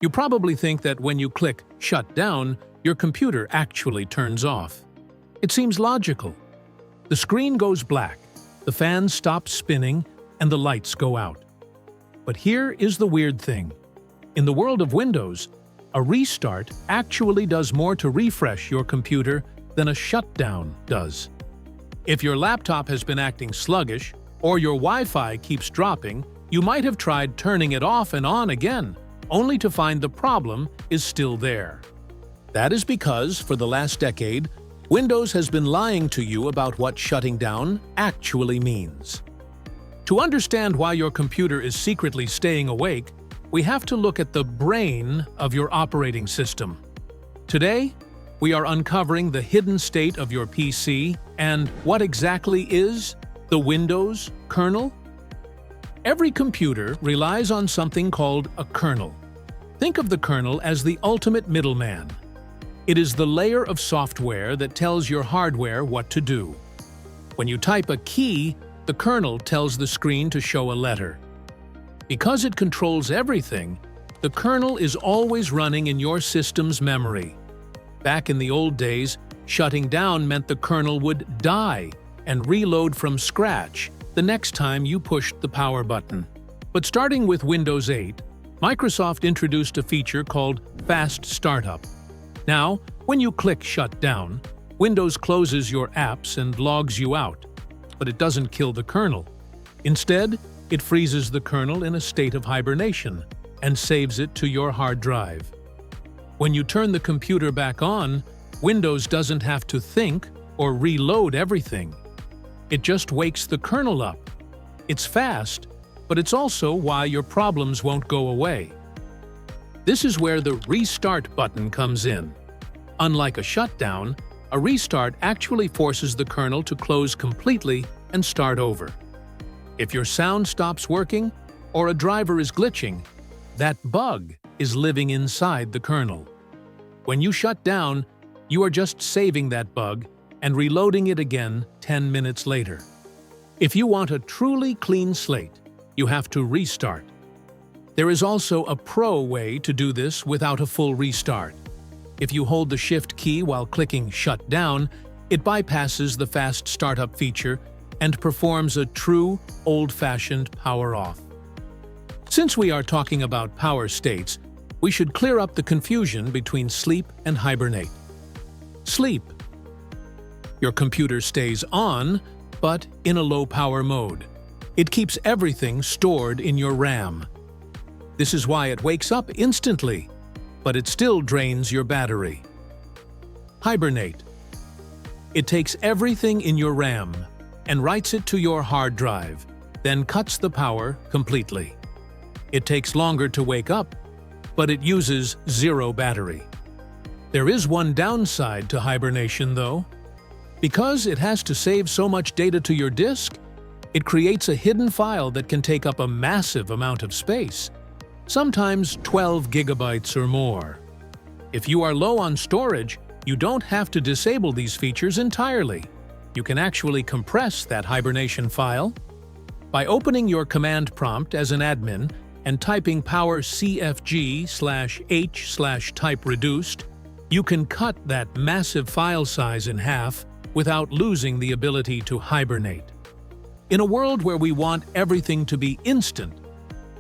You probably think that when you click Shut Down, your computer actually turns off. It seems logical. The screen goes black, the fan stops spinning, and the lights go out. But here is the weird thing. In the world of Windows, a restart actually does more to refresh your computer than a shutdown does. If your laptop has been acting sluggish, or your Wi-Fi keeps dropping, you might have tried turning it off and on again, only to find the problem is still there. That is because, for the last decade, Windows has been lying to you about what shutting down actually means. To understand why your computer is secretly staying awake, we have to look at the brain of your operating system. Today, we are uncovering the hidden state of your PC and what exactly is the Windows kernel. Every computer relies on something called a kernel. Think of the kernel as the ultimate middleman. It is the layer of software that tells your hardware what to do. When you type a key, the kernel tells the screen to show a letter. Because it controls everything, the kernel is always running in your system's memory. Back in the old days, shutting down meant the kernel would die and reload from scratch the next time you pushed the power button. But starting with Windows 8, Microsoft introduced a feature called Fast Startup. Now, when you click Shut Down, Windows closes your apps and logs you out. But it doesn't kill the kernel. Instead, it freezes the kernel in a state of hibernation and saves it to your hard drive. When you turn the computer back on, Windows doesn't have to think or reload everything. It just wakes the kernel up. It's fast, but it's also why your problems won't go away. This is where the Restart button comes in. Unlike a shutdown, a restart actually forces the kernel to close completely and start over. If your sound stops working or a driver is glitching, that bug is living inside the kernel. When you shut down, you are just saving that bug and reloading it again 10 minutes later. If you want a truly clean slate, you have to restart. There is also a pro way to do this without a full restart. If you hold the Shift key while clicking Shut Down, it bypasses the Fast Startup feature and performs a true, old-fashioned power off. Since we are talking about power states, we should clear up the confusion between sleep and hibernate. Sleep. Your computer stays on, but in a low-power mode. It keeps everything stored in your RAM. This is why it wakes up instantly, but it still drains your battery. Hibernate. It takes everything in your RAM and writes it to your hard drive, then cuts the power completely. It takes longer to wake up, but it uses zero battery. There is one downside to hibernation, though. Because it has to save so much data to your disk, it creates a hidden file that can take up a massive amount of space, sometimes 12 gigabytes or more. If you are low on storage, you don't have to disable these features entirely. You can actually compress that hibernation file. By opening your command prompt as an admin and typing power cfg/h/type reduced, you can cut that massive file size in half without losing the ability to hibernate. In a world where we want everything to be instant,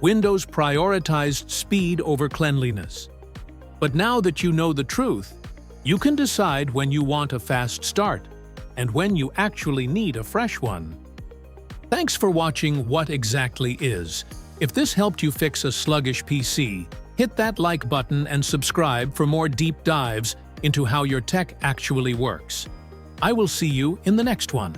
Windows prioritized speed over cleanliness. But now that you know the truth, you can decide when you want a fast start and when you actually need a fresh one. Thanks for watching What Exactly Is. If this helped you fix a sluggish PC, hit that like button and subscribe for more deep dives into how your tech actually works. I will see you in the next one.